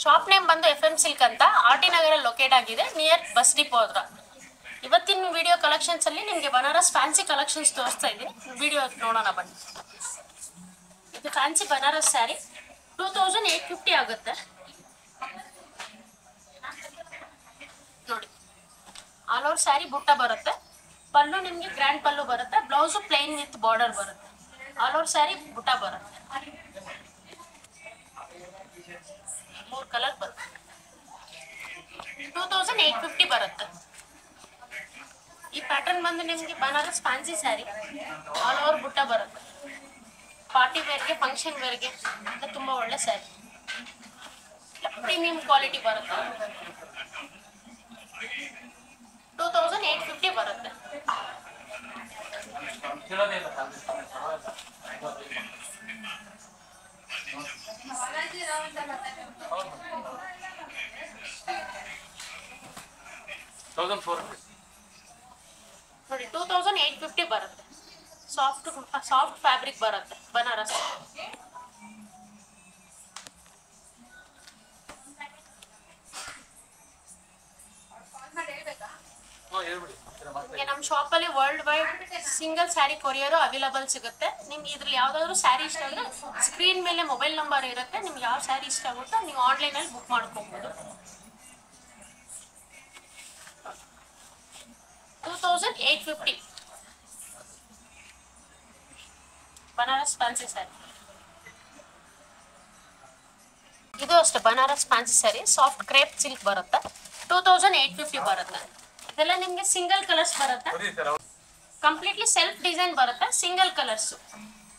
Shop name ಬಂದು FM silk ಅಂತ RT ನಗರ locate ಆಗಿದೆ ನಿಯರ್ ಬಸ್ ಡಿಪೋ ಹತ್ರ. ಇವತ್ತಿನ ವಿಡಿಯೋ ಕಲೆಕ್ಷನ್ಸ್ ಅಲ್ಲಿ ನಿಮಗೆ ಬನಾರಸ್ ಫ್ಯಾನ್ಸಿ ಕಲೆಕ್ಷನ್ಸ್ ತೋರಿಸ್ತಾ ಇದ್ದೀನಿ. ವಿಡಿಯೋ ನೋಡೋಣ ಬನ್ನಿ. ಇದು ಫ್ಯಾನ್ಸಿ ಬನಾರಸ್ ಸ್ಯಾರಿ 2850 ಆಗುತ್ತೆ ನೋಡಿ. ಆಲ್ ಓವರ್ ಸ್ಯಾರಿ ಬುಟ್ಟ ಬರುತ್ತೆ. ಪಲ್ಲು ನಿಮಗೆ ಗ್ರ್ಯಾಂಡ್ ಪಲ್ಲು ಬರುತ್ತೆ. ಬ್ಲೌಸು ಪ್ಲೇನ್ ವಿತ್ ಬಾರ್ಡರ್ ಬರುತ್ತೆ. ಆಲ್ ಓವರ್ ಸ್ಯಾರಿ ಬುಟ್ಟ ಬರುತ್ತೆ. 3 ಕಲರ್ ಬರುತ್ತೆ. 2850 ಬರುತ್ತೆ. ಈ ಪ್ಯಾಟರ್ನ್ ಬಂದು ನಿಮಗೆ Banaras fancy sari all over ಬುಟ್ಟ ಬರುತ್ತೆ. ಪಾರ್ಟಿ ವೇರ್ಗೆ ಫಂಕ್ಷನ್ ವೇರ್ಗೆ ತುಂಬಾ ಒಳ್ಳೆ ಸ್ಯಾರಿ. ಪ್ರೀಮಿಯಂ ಕ್ವಾಲಿಟಿ ಬರುತ್ತೆ. 2850 ಬರುತ್ತೆ. ನೋಡಿ 2850 ಬರುತ್ತೆ. ಸಾಫ್ಟ್ ಫ್ಯಾಬ್ರಿಕ್ ಬರುತ್ತೆ ಬನಾರಸ್. ನಮ್ಮ ಶಾಪ್ ಅಲ್ಲಿ world wide single sari courier available ಸಿಗುತ್ತೆ. ನಿಮ್ಗೆ ಇದ್ರಲ್ಲಿ ಯಾವ್ದಾದ್ರು ಸ್ಯಾರಿ ಇಷ್ಟ ಆದ್ರೆ ಸ್ಕ್ರೀನ್ ಮೇಲೆ ಮೊಬೈಲ್ ನಂಬರ್ ಇರುತ್ತೆ. ನಿಮ್ಗೆ ಯಾವ ಸ್ಯಾರಿ ಇಷ್ಟ ಆಗುತ್ತೋ ನೀವು ಆನ್ಲೈನ್ ಅಲ್ಲಿ ಬುಕ್ ಮಾಡ್ಕೋಬಹುದು. 2850 ಬನಾರಸ್ ಫ್ಯಾನ್ಸಿ ಸ್ಯಾರಿ. ಇದು ಅಷ್ಟೇ Banaras fancy sari soft crepe silk ಬರುತ್ತೆ. 2850 ಬರುತ್ತೆ. ಇದೆಲ್ಲ ನಿಮ್ಗೆ ಸಿಂಗಲ್ ಕಲರ್ಸ್ ಬರುತ್ತೆ. ಕಂಪ್ಲೀಟ್ಲಿ ಸೆಲ್ಫ್ ಡಿಸೈನ್ ಬರುತ್ತೆ. Single colours.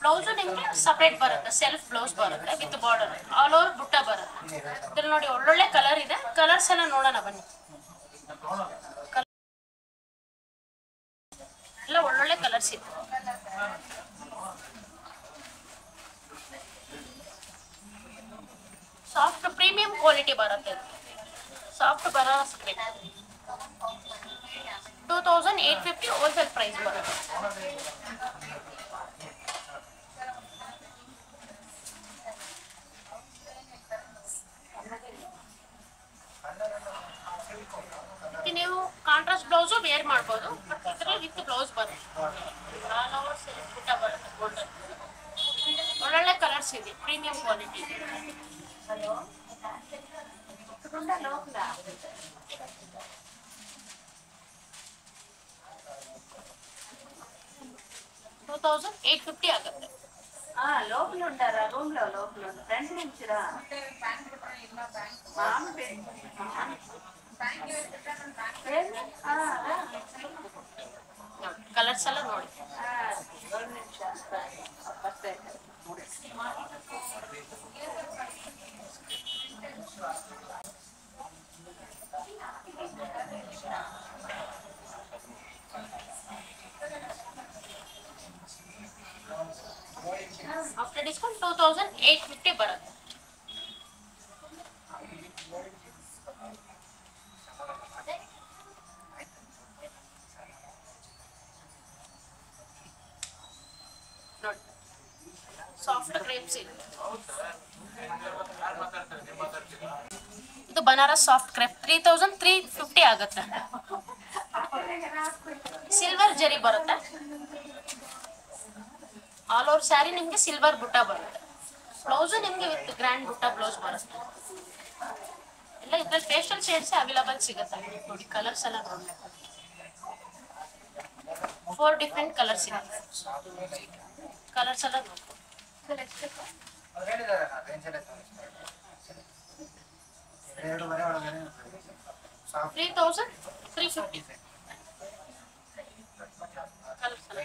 ಬ್ಲೌಸ್ ನಿಮ್ಗೆ ಸಪರೇಟ್ ಬರುತ್ತೆ. ಸೆಲ್ಫ್ ಬ್ಲೌಸ್ ಬರುತ್ತೆ ವಿತ್ ಬಾರ್ಡರ್. ಆಲ್ ಓವರ್ ಬುಟ್ಟ ಬರುತ್ತೆ. ಇದ್ರಲ್ಲಿ ನೋಡಿ ಒಳ್ಳೊಳ್ಳೆ ಕಲರ್ ಇದೆ. ಕಲರ್ಸ್ ಎಲ್ಲ ನೋಡೋಣ ಬನ್ನಿ. ಎಲ್ಲ ಒಳ್ಳೊಳ್ಳೆ ಕಲರ್ಸ್ ಇದೆ. ಸಾಫ್ಟ್ ಪ್ರೀಮಿಯಂ ಕ್ವಾಲಿಟಿ ಬರುತ್ತೆ. ಸಾಫ್ಟ್ ಬನಾರಸ್ 2850 ಹೋಲ್ಸೇಲ್ ಪ್ರೈಸ್ ಬರುತ್ತೆ. ನೀವು ಕಾಂಟ್ರಾಸ್ಟ್ ಬ್ಲೌಸ್ ವೇರ್ ಮಾಡ್ಬೋದು. ಬಟ್ ಇದರಲ್ಲಿ ವಿತ್ ಬ್ಲೌಸ್ ಬರುತ್ತೆ. ಆಲ್ ಓವರ್ ಸೆಲ್ಫ್ ಬುಟ್ಟ ಬರುತ್ತೆ. ಗೋಲ್ಡನ್ ಒಳ್ಳೊಳ್ಳೆ ಕಲರ್ಸ್ ಇದೆ. Premium quality. ಹಲೋ 2850 ఆಗುತ್ತೆ. లోపల ఉంటారా? రూమ్ లో లోపల ఫ్రంట్ నుంచిరా ಕಲರ್ಸ್ ಎಲ್ಲ ನೋಡಿ. ಆಫ್ಟರ್ ಡಿಸ್ಕೌಂಟ್ 2850 ಬರುತ್ತೆ. ನೋಡಿ ಸಾಫ್ಟ್ ಕ್ರೇಪ್ ಸಿಲ್ಕ್. ಇದು ಬನಾರಸ್ ಸಾಫ್ಟ್ ಕ್ರೇಪ್ 3350 ಆಗುತ್ತೆ. ಸಿಲ್ವರ್ ಜರಿ ಬರುತ್ತೆ. ಆಲ್ ಓವರ್ ಸ್ಯಾರಿ ನಿಮ್ಗೆ ಸಿಲ್ವರ್ ಬುಟ್ಟ ಬರುತ್ತೆ. ಬ್ಲೌಸ್ ನಿಮ್ಗೆ ವಿತ್ ಗ್ರ್ಯಾಂಡ್ ಬುಟ್ಟ ಬ್ಲೌಸ್ ಬರುತ್ತೆ. ಎಲ್ಲ ಇದ್ರಲ್ಲಿ ಪೇಸ್ಟಲ್ ಶೇಡ್ಸ್ ಅವೈಲಬಲ್ ಸಿಗುತ್ತೆ. ನೋಡಿ ಕಲರ್ಸ್ ಎಲ್ಲ ನೋಡಿ. 4 ಡಿಫ್ರೆಂಟ್ ಕಲರ್ಸ್ ಇದೆ. ಕಲರ್ಸ್ ಎಲ್ಲ ನೋಡಿ. 3350 ಕಲರ್ಸ್ ಎಲ್ಲ.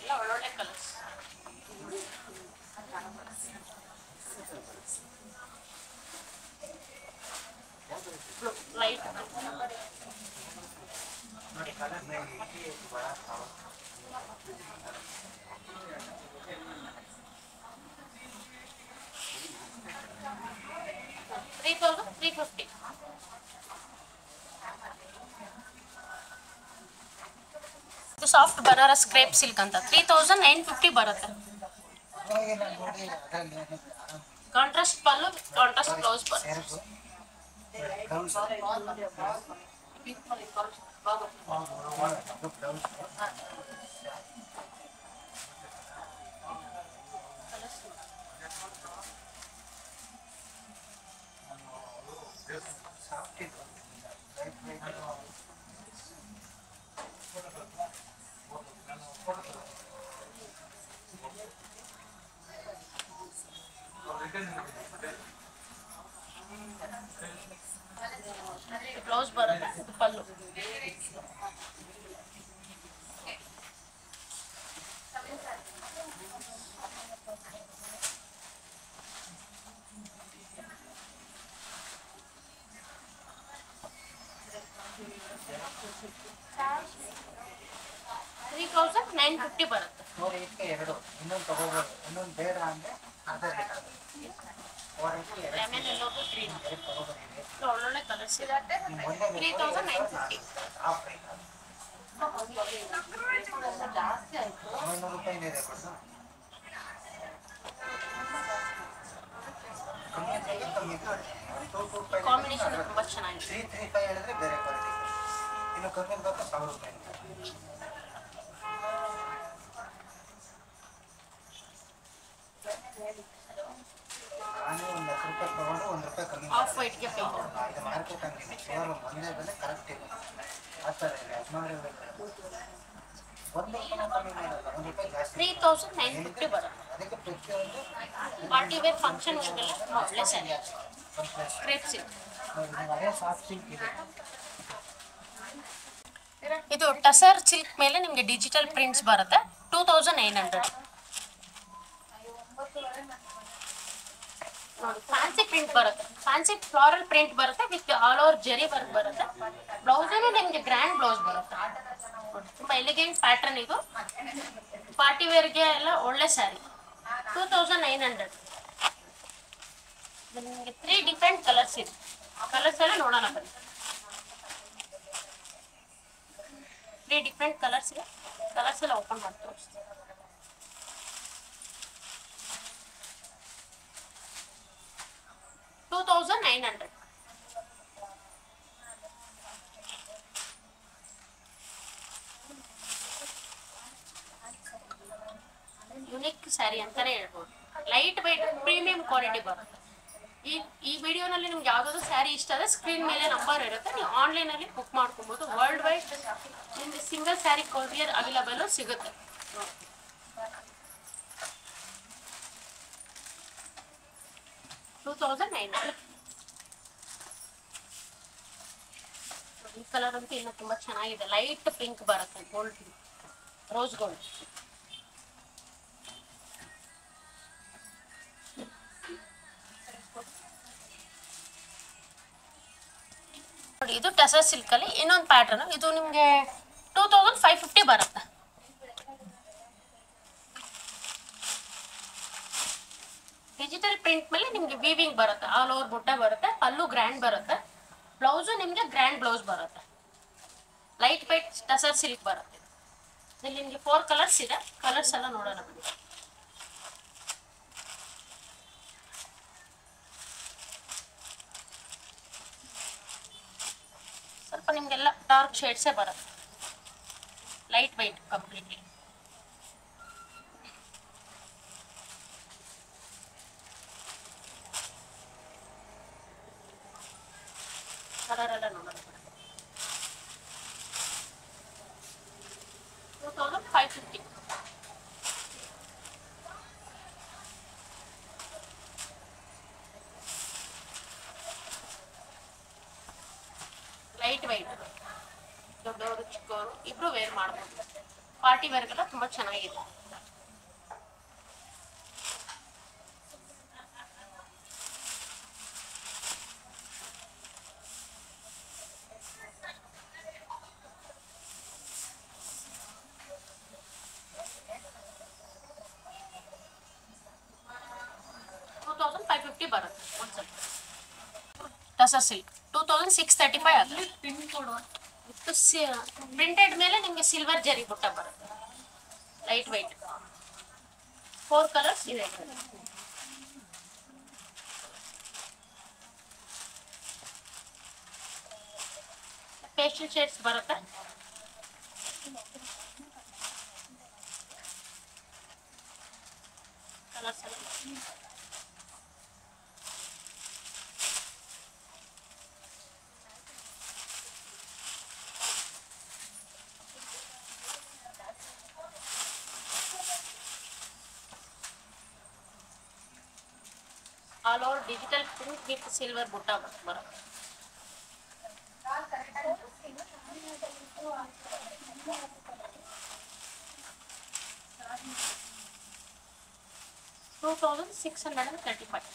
ಎಲ್ಲ ಒಳ್ಳೊಳ್ಳೆ ಕಲರ್ಸ್. ಲೈಟ್ 3350. ಇದು ಸಾಫ್ಟ್ ಬನಾರಸ್ ಕ್ರೇಪ್ ಸಿಲ್ಕ್ ಅಂತ 3950 ಬರುತ್ತೆ. ಕಾಂಟ್ರಾಸ್ಟ್ ಪಲ್ಲು, ಕಾಂಟ್ರಾಸ್ಟ್ ಬ್ಲೌಸ್ ಬರುತ್ತೆ. ಬ್ಲೌಸ್ ಬರುತ್ತೆ, ಪಲ್ಲು. $3,950 ಬರುತ್ತೆ. ಇನ್ನೊಂದು ತಗೋಬೋದು, ಇನ್ನೊಂದು ಬೇಡ ಅಂದರೆ ಲೆಮನ್ ಎಲ್ಲೋದು ಗ್ರೀನ್ ಒಳ್ಳೊಳ್ಳೆ ಕಲರ್ಸ್ ಇದೆ. 3950. ಜಾಸ್ತಿ ಆಯ್ತು. ₹900 ಇದೆ ಕೊಟ್ಟು ಕಾಂಬಿನೇಷನ್ ತುಂಬಾ ಚೆನ್ನಾಗಿದೆ. 335 ಹೇಳಿದ್ರೆ ಬೇರೆ ಕ್ವಾಲಿಟಿ, ಇನ್ನು ಕಮ್ಮಿ ಬೇಕಾದ್ರೆ ₹1000. ನಾನು ಒಂದು ₹10 ತಗೊಂಡು ₹1 ಕಮ್ಮಿ ಆಫ್ ವೈಟ್ಗೆ ಪೇಂಟ್. ಇದು ಮಾರ್ಕೆಟ್ ಅಂಗಡಿ ಶೋರೂಮ್ ಒಂದೇ ಬೆಲೆ ಕರೆಕ್ಟ್ ಇದೆ. ಆ ಥರ ಇದೆ, ₹10 ₹1 ಕಮ್ಮಿ ಮಾಡಲ್ಲ, ₹1 ಜಾಸ್ತಿ. 3950 ಬರುತ್ತೆ. ಅದಕ್ಕೆ ಪ್ರತಿಯೊಂದು ಪಾರ್ಟಿ ವೇರ್ ಫಂಕ್ಷನ್ ವೇರ್ಗೆಲ್ಲ ಒಳ್ಳೆ ಸ್ಯಾರಿ. Crepe silk. ಅದೇ ಸಾಫ್ಟ್ ಸಿಲ್ಕ್ ಇದೆ. ಇದು ಟಸರ್ ಸಿಲ್ಕ್ ಮೇಲೆ ನಿಮಗೆ ಡಿಜಿಟಲ್ ಪ್ರಿಂಟ್ಸ್ ಬರುತ್ತೆ. 2900. ನೋಡಿ, ಫ್ಯಾನ್ಸಿ ಪ್ರಿಂಟ್ ಬರುತ್ತೆ, ಫ್ಯಾನ್ಸಿ ಫ್ಲಾರಲ್ ಪ್ರಿಂಟ್ ಬರುತ್ತೆ ವಿತ್ ಆಲ್ ಓವರ್ ಜರಿ ವರ್ಕ್ ಬರುತ್ತೆ. ಬ್ಲೌಸ್ ನಿಮಗೆ ಗ್ರ್ಯಾಂಡ್ ಬ್ಲೌಸ್ ಬರುತ್ತೆ. ತುಂಬಾ ಎಲಿಗೆಂಟ್ ಪ್ಯಾಟರ್ನ್ ಇದು. ಪಾರ್ಟಿ ವೇರ್ಗೆ ಎಲ್ಲ ಒಳ್ಳೆ ಸ್ಯಾರಿ. 2900. ನಿಮಗೆ 3 ಡಿಫ್ರೆಂಟ್ ಕಲರ್ಸ್ ಇದೆ. ಕಲರ್ಸ್ ಎಲ್ಲ ನೋಡೋಣ ಬನ್ನಿ. 3 ಡಿಫ್ರೆಂಟ್ ಕಲರ್ಸ್ ಇದೆ. ಕಲರ್ಸ್ ಎಲ್ಲ ಓಪನ್ ಮಾಡಿ ತೋರಿಸ್ತೀನಿ. $2,900. ಯುನಿಕ್ ಸ್ಯಾರಿ ಅಂತಾನೆ ಹೇಳ್ಬೋದು. ಲೈಟ್ ವೆಯ್ಟ್ ಪ್ರೀಮಿಯಂ ಕ್ವಾಲಿಟಿ ಬರುತ್ತೆ. ಈ ವಿಡಿಯೋನಲ್ಲಿ ನಿಮ್ಗೆ ಯಾವ್ದಾದ್ರು ಸ್ಯಾರಿ ಇಷ್ಟ ಆದರೆ ಸ್ಕ್ರೀನ್ ಮೇಲೆ ನಂಬರ್ ಇರುತ್ತೆ, ನೀವು ಆನ್ಲೈನಲ್ಲಿ ಬುಕ್ ಮಾಡ್ಕೊಬೋದು. ವರ್ಲ್ಡ್ ವೈಡ್ ನಿಮಗೆ ಸಿಂಗಲ್ ಸ್ಯಾರಿ ಕೊರಿಯರ್ ಅವೈಲಬಲ್ ಸಿಗುತ್ತೆ. $2,900. ಈ ಕಲರ್ ಅಂತೂ ಇನ್ನು ತುಂಬಾ ಚೆನ್ನಾಗಿದೆ. ಲೈಟ್ ಪಿಂಕ್ ಬರುತ್ತೆ, ಗೋಲ್ಡ್, ರೋಸ್ ಗೋಲ್ಡ್. ನೋಡಿ, ಇದು ಟಸರ್ ಸಿಲ್ಕ್ ಅಲ್ಲಿ ಇನ್ನೊಂದು ಪ್ಯಾಟರ್ನ್. ಇದು ನಿಮಗೆ 2550 ಬರುತ್ತೆ. ಡಿಜಿಟಲ್ ಪ್ರಿಂಟ್ ಮೇಲೆ ನಿಮಗೆ ವೀವಿಂಗ್ ಬರುತ್ತೆ, ಆಲ್ ಓವರ್ ಬುಟ್ಟ ಬರುತ್ತೆ, ಪಲ್ಲು ಗ್ರ್ಯಾಂಡ್ ಬರುತ್ತೆ, ಬ್ಲೌಸು ನಿಮಗೆ ಗ್ರ್ಯಾಂಡ್ ಬ್ಲೌಸ್ ಬರುತ್ತೆ. ಲೈಟ್ ವೈಟ್ ಟಸರ್ ಸಿಲ್ಕ್ ಬರುತ್ತೆ. ಇಲ್ಲಿ ನಿಮಗೆ 4 ಕಲರ್ಸ್ ಇದೆ. ಕಲರ್ಸ್ ಎಲ್ಲ ನೋಡೋಣ ಬನ್ನಿ. ಸ್ವಲ್ಪ ನಿಮಗೆಲ್ಲ ಡಾರ್ಕ್ ಶೇಡ್ಸೇ ಬರುತ್ತೆ. Light white completely. ಕಲರ್ ಎಲ್ಲ ನೋಡೋಣ. 2550. ಲೈಟ್ ವೈಟ್, ದೊಡ್ಡವರು ಚಿಕ್ಕವರು ಇಬ್ರು ವೇರ್ ಮಾಡ್ಬೋದು. ಪಾರ್ಟಿ ವೇರ್ಗೆಲ್ಲ ತುಂಬಾ ಚೆನ್ನಾಗಿದೆ. $2,550 ಬರುತ್ತೆ. ಟಸರ್ ಸಿಲ್ಕ್ 2635 ಆಗುತ್ತೆ. ಪ್ರಿಂಟೆಡ್ ಮೇಲೆ ನಿಮಗೆ ಸಿಲ್ವರ್ ಜರಿ ಬುಟ್ಟ ಬರುತ್ತೆ. ಲೈಟ್ ವೈಟ್ 4 ಕಲರ್ಸ್ ಇದೆ. ಪೇಸ್ಟಲ್ ಶೇಡ್ಸ್ ಬರುತ್ತೆ. ಕಲರ್ಸ್ ಎಲ್ಲ all over digital print with silver ಬುಟ್ಟ ಬರುತ್ತೆ. $2,635.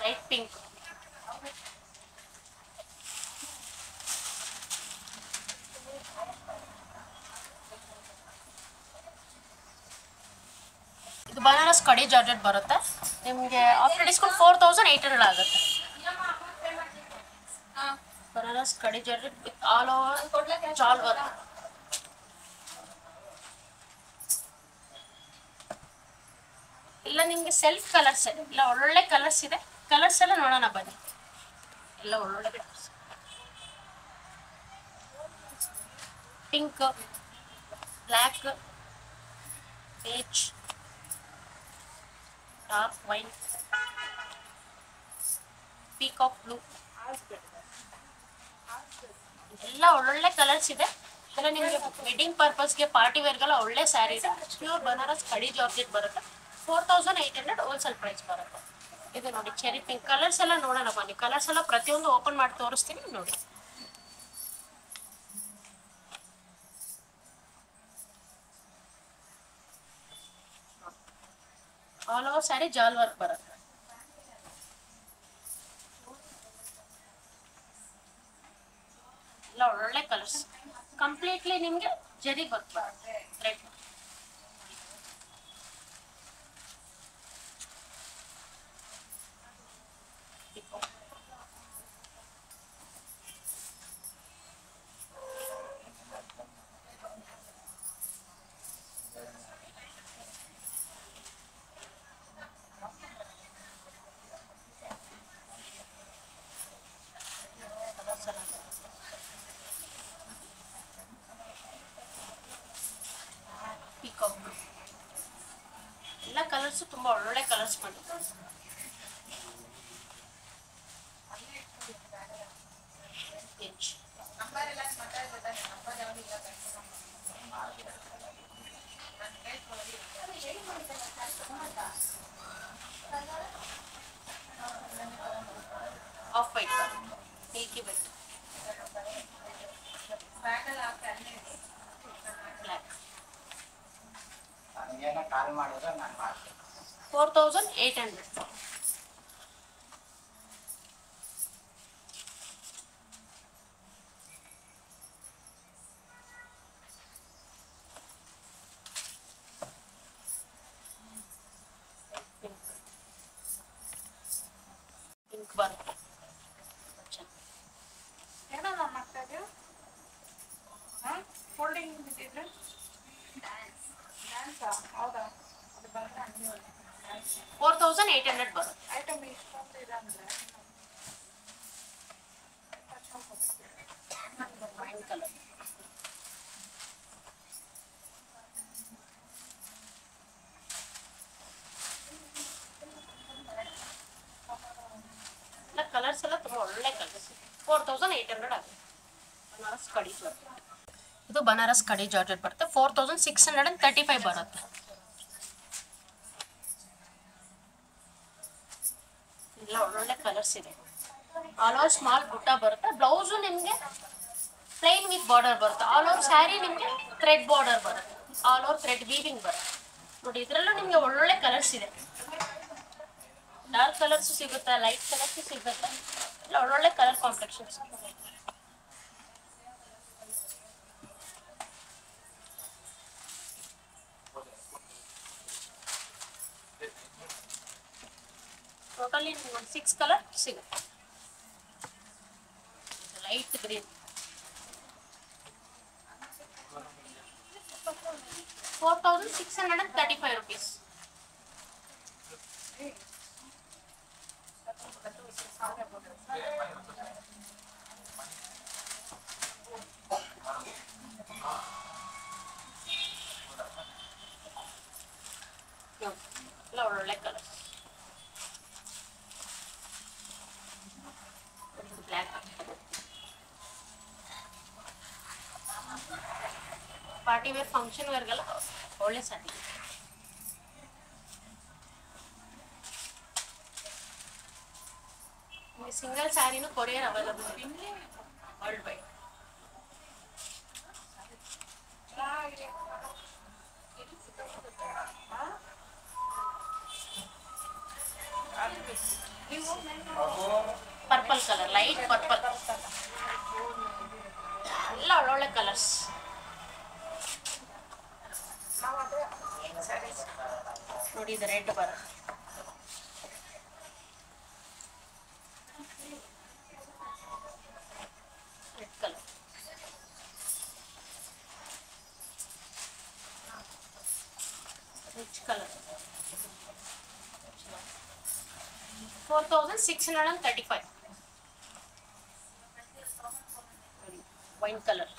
Light pink. ಇದು ಬನಾರಸ್ ಕಡಿ ಜಾರ್ಜೆಟ್ ಬರುತ್ತೆ. ನಿಮಗೆ ಆಫ್ಟರ್ ಡಿಸ್ಕೌಂಟ್ 4800 ಆಗುತ್ತೆ. ಬನಾರಸ್ ಕಡಿ ಜಾರ್ಜೆಟ್ ವಿತ್ ಆಲ್ ಓವರ್ ಜಾಲ್ ವರ್ಕ್. ಇಲ್ಲ ನಿಮಗೆ ಸೆಲ್ಫ್ ಕಲರ್ಸ್ ಇಲ್ಲ ಒಳ್ಳೊಳ್ಳೆ ಕಲರ್ಸ್ ಇದೆ. ಕಲರ್ಸ್ ಎಲ್ಲ ನೋಡೋಣ ಬನ್ನಿ. ಎಲ್ಲ ಒಳ್ಳೊಳ್ಳೆ colours. Pink, black, peach, dark wine, peacock blue, ಎಲ್ಲ ಒಳ್ಳೊಳ್ಳೆ ಕಲರ್ಸ್ ಇದೆ. ಎಲ್ಲ ನಿಮಗೆ ವೆಡ್ಡಿಂಗ್ ಪರ್ಪಸ್ಗೆ ಪಾರ್ಟಿ ವೇರ್ಗೆಲ್ಲ ಒಳ್ಳೆ ಸ್ಯಾರಿ ಇದೆ. ಪ್ಯೂರ್ ಬನಾರಸ್ ಕಡಿ ಜಾರ್ಜೆಟ್ ಬರುತ್ತೆ. 4800 ಹೋಲ್ಸೇಲ್ ಪ್ರೈಸ್ ಬರುತ್ತೆ. ಇದು ನೋಡಿ ಚೆರಿ ಪಿಂಕ್. ಕಲರ್ಸ್ ಎಲ್ಲ ನೋಡೋಣ ಬನ್ನಿ. ಕಲರ್ಸ್ ಎಲ್ಲ ಪ್ರತಿಯೊಂದು ಓಪನ್ ಮಾಡಿ ತೋರಿಸ್ತೀನಿ ನೋಡಿ. ಆಲ್ ಓವರ್ ಸ್ಯಾರಿ ಜಾಲ್ ವರ್ಕ್ ಬರುತ್ತೆ. ಎಲ್ಲ ಒಳ್ಳೆ ಕಲರ್ಸ್. ಕಂಪ್ಲೀಟ್ಲಿ ನಿಮಗೆ ಜರಿ ವರ್ಕ್ ಬರುತ್ತೆ. ರೆಡ್ ಪೀಕಾಕ್ ಎಲ್ಲ ಕಲರ್ಸ್ ತುಂಬಾ ಒಳ್ಳೆ ಕಲರ್ಸ್ ಬಂದಿದೆ. Of white Milky white, black. 4800. Pink ಬರುತ್ತೆ. ಏನಮ್ಮ ಮಾಡ್ತಾ ಇದೆಯಾ? ಫೋಲ್ಡಿಂಗ್ ಬಿಟ್ಟಿದ್ರೆ ಡ್ಯಾನ್ಸಾ? ಹೌದಾ? ಅದು ಬಂದ್ರೆ 4800 ಬರುತ್ತೆ. ಐಟಮ್ ಇಷ್ಟೊಂದು ಇದೆ ಅಂದರೆ ವೈನ್ ಕಲರ್. ಎಲ್ಲ ಕಲರ್ಸ್ ಎಲ್ಲ ತುಂಬಾ ಒಳ್ಳೆ ಕಲರ್ಸ್. 4800 ಆಗುತ್ತೆ. ಬನಾರಸ್ ಕಡಿ ಜಾರ್ಜೆಟ್. ಇದು ಬನಾರಸ್ ಕಡಿ ಜಾರ್ಜೆಟ್ ಬರುತ್ತೆ. 4635 ಬರುತ್ತೆ. ಎಲ್ಲ ಒಳ್ಳೊಳ್ಳೆ ಕಲರ್ಸ್ ಇದೆ. ಆಲ್ ಓವರ್ ಸ್ಮಾಲ್ ಬುಟ್ಟ ಬರುತ್ತೆ. ಬ್ಲೌಸು ನಿಮಗೆ ಪ್ಲೈನ್ ವಿತ್ ಬಾರ್ಡರ್ ಬರುತ್ತೆ. ಆಲ್ ಓವರ್ ಸ್ಯಾರಿ ನಿಮಗೆ ಥ್ರೆಡ್ ಬಾರ್ಡರ್ ಬರುತ್ತೆ. ಆಲ್ ಓವರ್ ಥ್ರೆಡ್ ವೀವಿಂಗ್ ಬರುತ್ತೆ. ನೋಡಿ ಇದರಲ್ಲೂ ನಿಮಗೆ ಒಳ್ಳೊಳ್ಳೆ ಕಲರ್ಸ್ ಇದೆ. ಡಾರ್ಕ್ ಕಲರ್ಸ್ ಸಿಗುತ್ತೆ, ಲೈಟ್ ಕಲರ್ಸ್ ಸಿಗುತ್ತೆ, ಎಲ್ಲ ಒಳ್ಳೊಳ್ಳೆ ಕಲರ್ ಕಾಂಪ್ಲೆಕ್ಷನ್ಸ್. ಟೋಟಲಿ 6 ಕಲರ್ ಸಿಗುತ್ತೆ. Light green 4635 rupees. ಎಲ್ಲ ಒಳ್ಳೆ colour. Black party wear function ವೇರ್ಗೆಲ್ಲ ಒಳ್ಳೆ ಸಾರಿ. ಸಿಂಗಲ್ ಸ್ಯಾರಿನೂ ಕೊರಿಯರ್ ಅವೈಲಬಲ್ ಇದೆ world wide. Purple colour, light purple, ಎಲ್ಲ ಒಳ್ಳೊಳ್ಳೆ ಕಲರ್ಸ್. ನೋಡಿ ಇದು ರೆಡ್ ಬರುತ್ತೆ, red colour, rich colour. 4635. Wine colour.